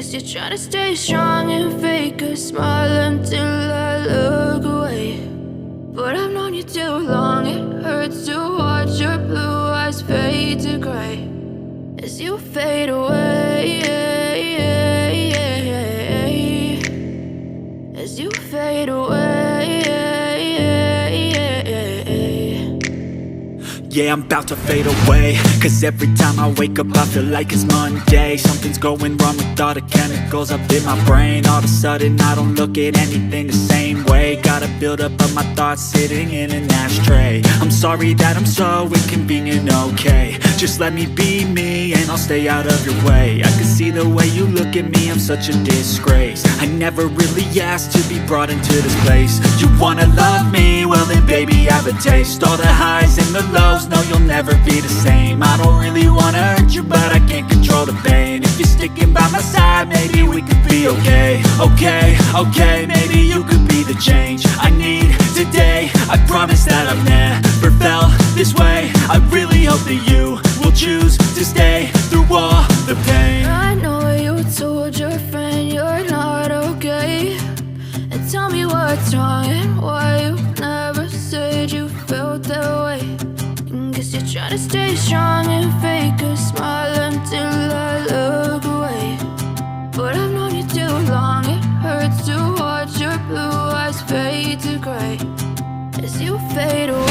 Guess you're trying to stay strong and fake a smile until I look away. But I've known you too long, it hurts to watch your blue eyes fade to gray as you fade away, as you fade away. Yeah, I'm about to fade away, cause every time I wake up I feel like it's Monday. Something's going wrong with all the chemicals up in my brain. All of a sudden I don't look at anything the same way. Got a buildup of my thoughts sitting in an ashtray. I'm sorry that I'm so inconvenient, okay. Just let me be me and I'll stay out of your way. I can see the way you look at me, I'm such a disgrace. I never really asked to be brought into this place. You wanna love me? Well then baby I have a taste. All the highs and the lows, no you'll never be the same. I don't really wanna hurt you but I can't control the pain. If you're sticking by my side maybe we could be okay. Okay, maybe you could be the change I need today. I promise that I've never felt this way. I really hope that you will choose to stay through all the pain. I know you told your friend you're not okay, and tell me what's wrong and why you never said you felt that way. Guess you're trying to stay strong and fake a smile until I look away. But I've known you too long, it hurts to watch your blue eyes fade to gray as you fade away.